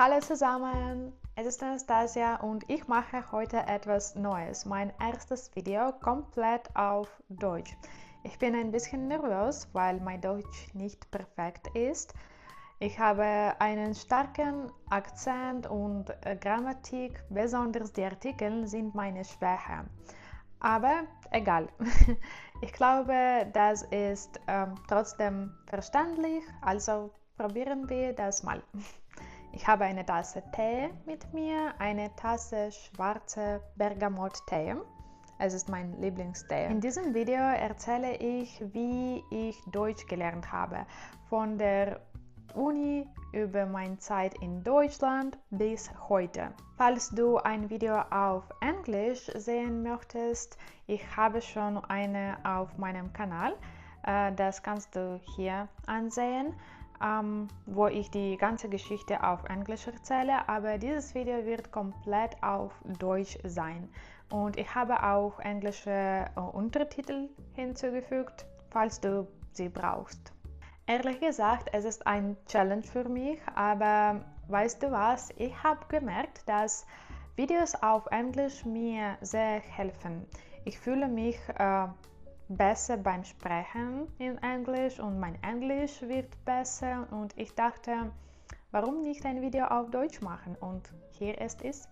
Hallo zusammen, es ist Anastasia und ich mache heute etwas Neues. Mein erstes Video komplett auf Deutsch. Ich bin ein bisschen nervös, weil mein Deutsch nicht perfekt ist. Ich habe einen starken Akzent und Grammatik, besonders die Artikel sind meine Schwäche. Aber egal, ich glaube, das ist trotzdem verständlich, also probieren wir das mal. Ich habe eine Tasse Tee mit mir, eine Tasse schwarze Bergamott-Tee. Es ist mein Lieblingstee. In diesem Video erzähle ich, wie ich Deutsch gelernt habe. Von der Uni über meine Zeit in Deutschland bis heute. Falls du ein Video auf Englisch sehen möchtest, ich habe schon eine auf meinem Kanal. Das kannst du hier ansehen. Wo ich die ganze Geschichte auf Englisch erzähle, aber dieses Video wird komplett auf Deutsch sein. Und ich habe auch englische Untertitel hinzugefügt, falls du sie brauchst. Ehrlich gesagt, es ist ein Challenge für mich, aber weißt du was? Ich habe gemerkt, dass Videos auf Englisch mir sehr helfen. Ich fühle mich besser beim Sprechen in Englisch und mein Englisch wird besser und ich dachte, warum nicht ein Video auf Deutsch machen und hier ist es.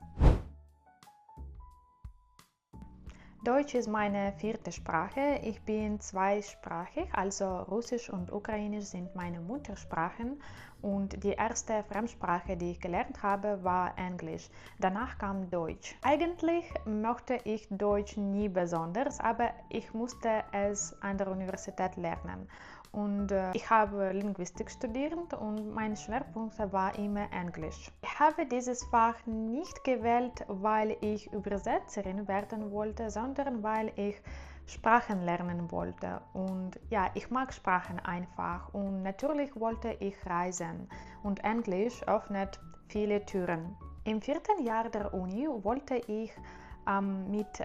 Deutsch ist meine vierte Sprache. Ich bin zweisprachig, also Russisch und Ukrainisch sind meine Muttersprachen und die erste Fremdsprache, die ich gelernt habe, war Englisch. Danach kam Deutsch. Eigentlich mochte ich Deutsch nie besonders, aber ich musste es an der Universität lernen. Und ich habe Linguistik studiert und mein Schwerpunkt war immer Englisch. Ich habe dieses Fach nicht gewählt, weil ich Übersetzerin werden wollte, sondern weil ich Sprachen lernen wollte. Und ja, ich mag Sprachen einfach und natürlich wollte ich reisen und Englisch öffnet viele Türen. Im vierten Jahr der Uni wollte ich mit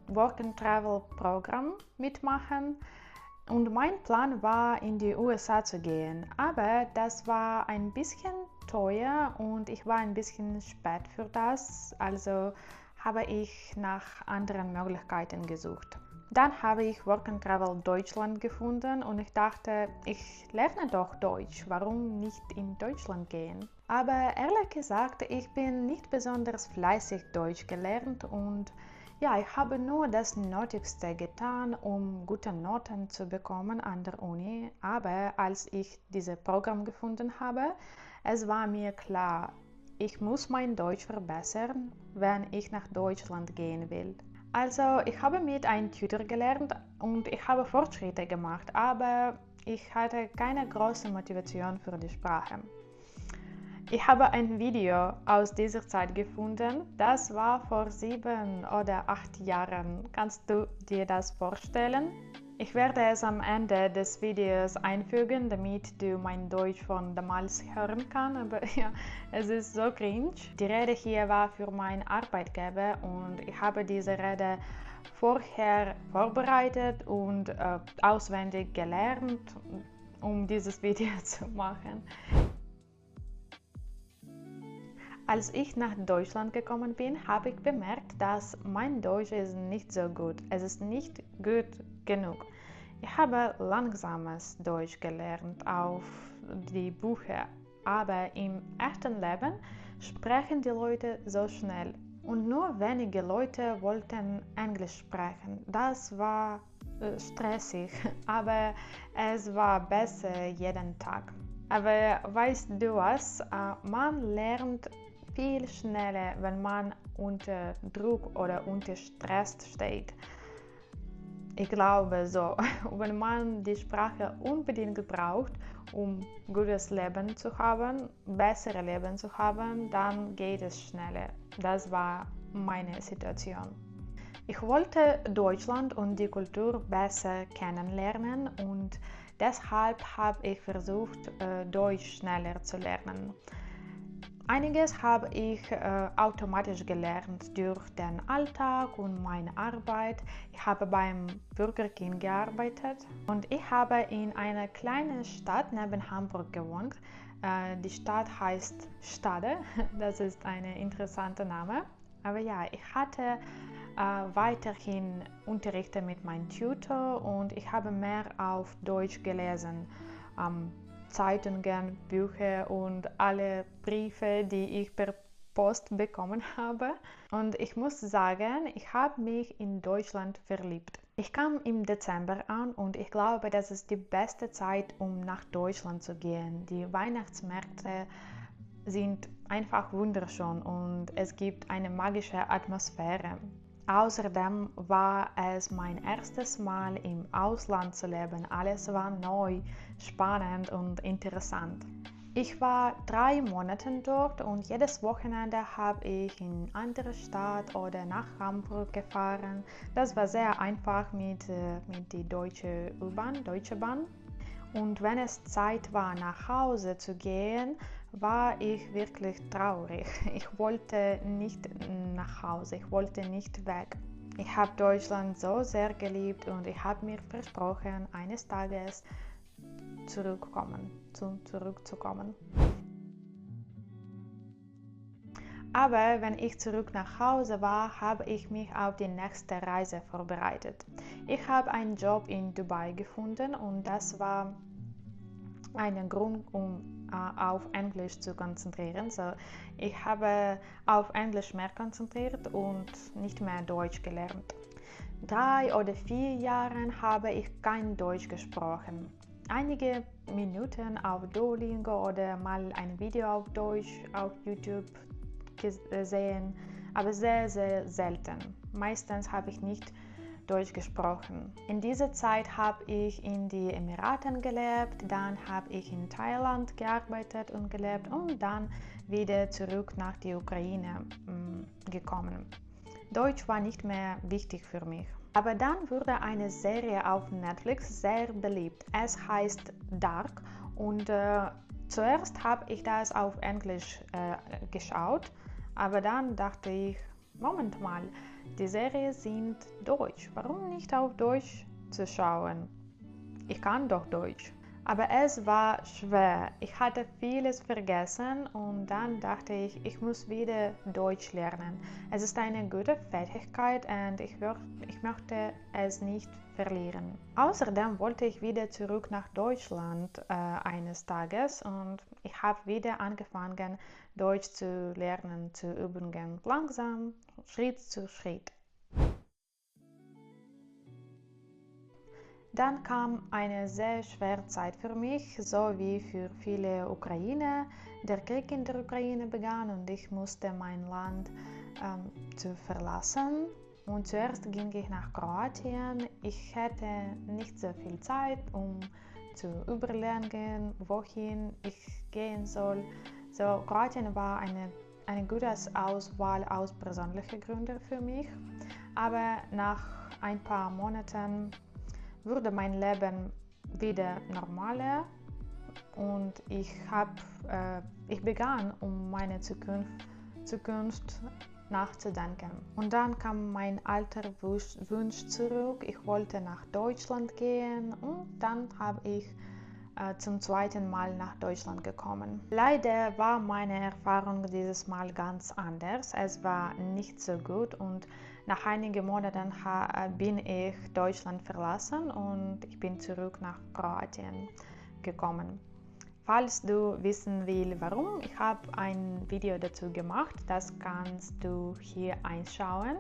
Work and Travel Programm mitmachen. Und mein Plan war, in die USA zu gehen, aber das war ein bisschen teuer und ich war ein bisschen spät für das, also habe ich nach anderen Möglichkeiten gesucht. Dann habe ich Work and Travel Deutschland gefunden und ich dachte, ich lerne doch Deutsch, warum nicht in Deutschland gehen? Aber ehrlich gesagt, ich bin nicht besonders fleißig Deutsch gelernt und ja, ich habe nur das Nötigste getan, um gute Noten zu bekommen an der Uni, aber als ich dieses Programm gefunden habe, es war mir klar, ich muss mein Deutsch verbessern, wenn ich nach Deutschland gehen will. Also ich habe mit einem Tutor gelernt und ich habe Fortschritte gemacht, aber ich hatte keine große Motivation für die Sprache. Ich habe ein Video aus dieser Zeit gefunden, das war vor 7 oder 8 Jahren. Kannst du dir das vorstellen? Ich werde es am Ende des Videos einfügen, damit du mein Deutsch von damals hören kannst, aber ja, es ist so cringe. Die Rede hier war für meinen Arbeitgeber und ich habe diese Rede vorher vorbereitet und auswendig gelernt, um dieses Video zu machen. Als ich nach Deutschland gekommen bin, habe ich bemerkt, dass mein Deutsch ist nicht so gut. Es ist nicht gut genug. Ich habe langsames Deutsch gelernt auf die Bücher, aber im echten Leben sprechen die Leute so schnell. Und nur wenige Leute wollten Englisch sprechen. Das war stressig, aber es war besser jeden Tag. Aber weißt du was? Man lernt viel schneller, wenn man unter Druck oder unter Stress steht. Ich glaube so, wenn man die Sprache unbedingt braucht, um gutes Leben zu haben, besseres Leben zu haben, dann geht es schneller. Das war meine Situation. Ich wollte Deutschland und die Kultur besser kennenlernen und deshalb habe ich versucht, Deutsch schneller zu lernen. Einiges habe ich automatisch gelernt durch den Alltag und meine Arbeit. Ich habe beim Burger King gearbeitet und ich habe in einer kleinen Stadt neben Hamburg gewohnt. Die Stadt heißt Stade, das ist ein interessanter Name. Aber ja, ich hatte weiterhin Unterrichte mit meinem Tutor und ich habe mehr auf Deutsch gelesen. Zeitungen, Bücher und alle Briefe, die ich per Post bekommen habe. Und ich muss sagen, ich habe mich in Deutschland verliebt. Ich kam im Dezember an und ich glaube, das ist die beste Zeit, um nach Deutschland zu gehen. Die Weihnachtsmärkte sind einfach wunderschön und es gibt eine magische Atmosphäre. Außerdem war es mein erstes Mal im Ausland zu leben. Alles war neu, spannend und interessant. Ich war 3 Monate dort und jedes Wochenende habe ich in eine andere Stadt oder nach Hamburg gefahren. Das war sehr einfach mit der Deutsche Bahn. Und wenn es Zeit war, nach Hause zu gehen, war ich wirklich traurig. Ich wollte nicht nach Hause, ich wollte nicht weg. Ich habe Deutschland so sehr geliebt und ich habe mir versprochen, eines Tages zurückzukommen. Aber wenn ich zurück nach Hause war, habe ich mich auf die nächste Reise vorbereitet. Ich habe einen Job in Dubai gefunden und das war ein Grund, um auf Englisch zu konzentrieren. So, ich habe auf Englisch mehr konzentriert und nicht mehr Deutsch gelernt. 3 oder 4 Jahre habe ich kein Deutsch gesprochen. Einige Minuten auf Duolingo oder mal ein Video auf Deutsch auf YouTube gesehen, aber sehr, sehr selten. Meistens habe ich nicht Deutsch gesprochen. In dieser Zeit habe ich in den Emiraten gelebt, dann habe ich in Thailand gearbeitet und gelebt und dann wieder zurück nach der Ukraine gekommen. Deutsch war nicht mehr wichtig für mich. Aber dann wurde eine Serie auf Netflix sehr beliebt. Es heißt Dark und zuerst habe ich das auf Englisch geschaut, aber dann dachte ich, Moment mal, die Serien sind Deutsch. Warum nicht auf Deutsch zu schauen? Ich kann doch Deutsch. Aber es war schwer. Ich hatte vieles vergessen und dann dachte ich, ich muss wieder Deutsch lernen. Es ist eine gute Fertigkeit und ich möchte es nicht verlieren. Außerdem wollte ich wieder zurück nach Deutschland eines Tages und ich habe wieder angefangen, Deutsch zu lernen, zu üben, langsam, Schritt zu Schritt. Dann kam eine sehr schwere Zeit für mich, so wie für viele Ukrainer. Der Krieg in der Ukraine begann und ich musste mein Land zu verlassen. Und zuerst ging ich nach Kroatien. Ich hatte nicht so viel Zeit, um zu überlegen, wohin ich gehen soll. So, Kroatien war eine gute Auswahl aus persönlichen Gründen für mich. Aber nach ein paar Monaten wurde mein Leben wieder normaler und ich begann, um meine Zukunft nachzudenken. Und dann kam mein alter Wunsch zurück. Ich wollte nach Deutschland gehen und dann habe ich zum zweiten Mal nach Deutschland gekommen. Leider war meine Erfahrung dieses Mal ganz anders. Es war nicht so gut und nach einigen Monaten bin ich Deutschland verlassen und ich bin zurück nach Kroatien gekommen. Falls du wissen willst, warum, ich habe ein Video dazu gemacht, das kannst du hier einschauen.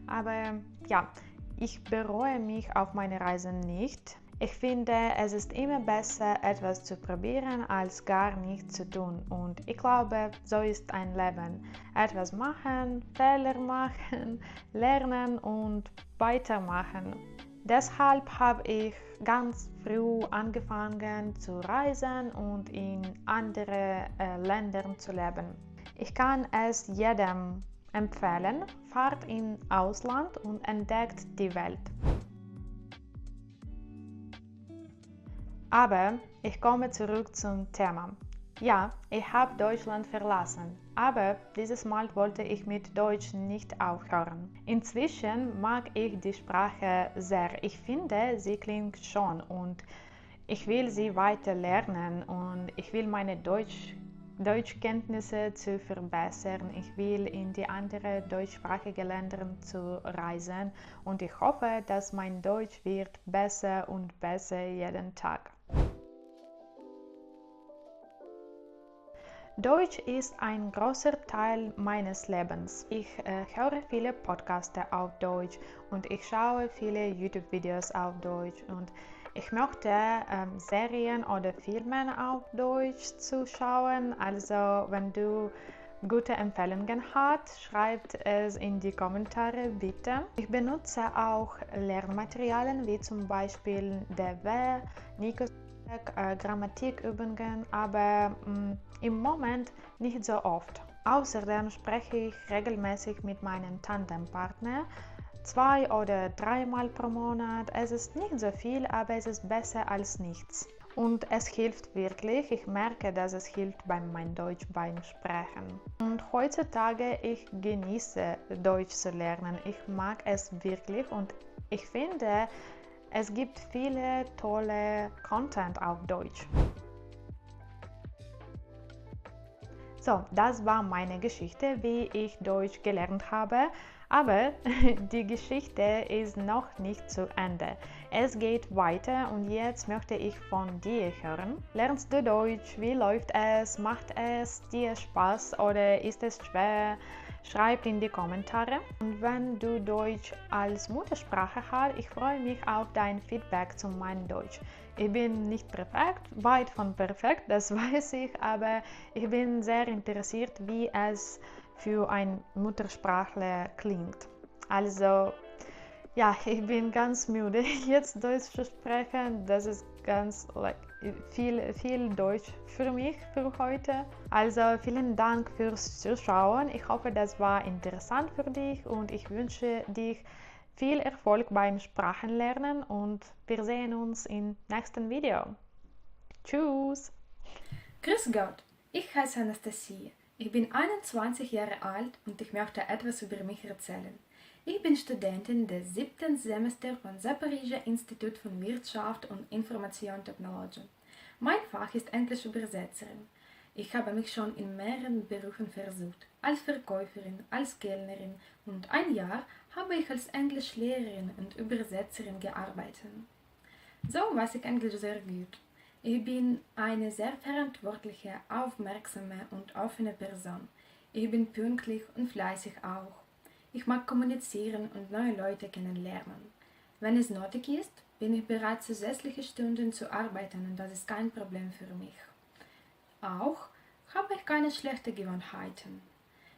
Aber ja, ich bereue mich auf meine Reise nicht. Ich finde, es ist immer besser, etwas zu probieren, als gar nichts zu tun. Und ich glaube, so ist ein Leben. Etwas machen, Fehler machen, lernen und weitermachen. Deshalb habe ich ganz früh angefangen zu reisen und in andere Ländern zu leben. Ich kann es jedem empfehlen, fahrt ins Ausland und entdeckt die Welt. Aber ich komme zurück zum Thema. Ja, ich habe Deutschland verlassen, aber dieses Mal wollte ich mit Deutsch nicht aufhören. Inzwischen mag ich die Sprache sehr. Ich finde, sie klingt schön und Ich will sie weiter lernen und ich will meine Deutschkenntnisse zu verbessern. Ich will in die anderen deutschsprachigen Länder zu reisen und ich hoffe, dass mein Deutsch wird besser und besser jeden Tag. Deutsch ist ein großer Teil meines Lebens. Ich höre viele Podcasts auf Deutsch und ich schaue viele YouTube-Videos auf Deutsch und ich möchte Serien oder Filme auf Deutsch zuschauen. Also wenn du gute Empfehlungen hast, schreibt es in die Kommentare bitte. Ich benutze auch Lernmaterialien wie zum Beispiel DW, Nikos Grammatikübungen, aber im Moment nicht so oft. Außerdem spreche ich regelmäßig mit meinem Tandempartner, 2 oder 3 Mal pro Monat. Es ist nicht so viel, aber es ist besser als nichts. Und es hilft wirklich. Ich merke, dass es hilft bei meinem Deutsch beim Sprechen. Und heutzutage, ich genieße Deutsch zu lernen. Ich mag es wirklich und ich finde, es gibt viele tolle Content auf Deutsch. So, das war meine Geschichte, wie ich Deutsch gelernt habe. Aber die Geschichte ist noch nicht zu Ende. Es geht weiter und jetzt möchte ich von dir hören. Lernst du Deutsch? Wie läuft es? Macht es dir Spaß oder ist es schwer? Schreib in die Kommentare. Und wenn du Deutsch als Muttersprache hast, ich freue mich auf dein Feedback zu meinem Deutsch. Ich bin nicht perfekt, weit von perfekt, das weiß ich, aber ich bin sehr interessiert, wie es für ein Muttersprachler klingt. Also, ja, ich bin ganz müde, jetzt Deutsch zu sprechen. Das ist ganz viel Deutsch für mich für heute. Also vielen Dank fürs Zuschauen. Ich hoffe, das war interessant für dich und ich wünsche dir viel Erfolg beim Sprachenlernen und wir sehen uns im nächsten Video. Tschüss! Grüß Gott, ich heiße Anastasia. Ich bin 21 Jahre alt und ich möchte etwas über mich erzählen. Ich bin Studentin des 7. Semesters vom Zaporizhia Institut von Wirtschaft und Informationstechnologie. Mein Fach ist Englisch Übersetzerin. Ich habe mich schon in mehreren Berufen versucht, als Verkäuferin, als Kellnerin und ein Jahr habe ich als Englischlehrerin und Übersetzerin gearbeitet. So weiß ich Englisch sehr gut. Ich bin eine sehr verantwortliche, aufmerksame und offene Person. Ich bin pünktlich und fleißig auch. Ich mag kommunizieren und neue Leute kennenlernen. Wenn es nötig ist, bin ich bereit, zusätzliche Stunden zu arbeiten und das ist kein Problem für mich. Auch habe ich keine schlechten Gewohnheiten.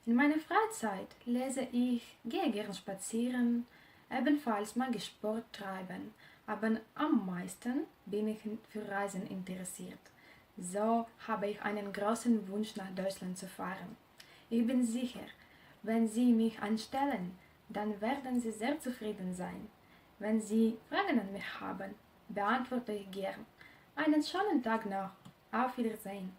In meiner Freizeit lese ich, gehe gern spazieren, ebenfalls mag ich Sport treiben, aber am meisten bin ich für Reisen interessiert. So habe ich einen großen Wunsch, nach Deutschland zu fahren. Ich bin sicher, wenn Sie mich anstellen, dann werden Sie sehr zufrieden sein. Wenn Sie Fragen an mich haben, beantworte ich gern. Einen schönen Tag noch. Auf Wiedersehen.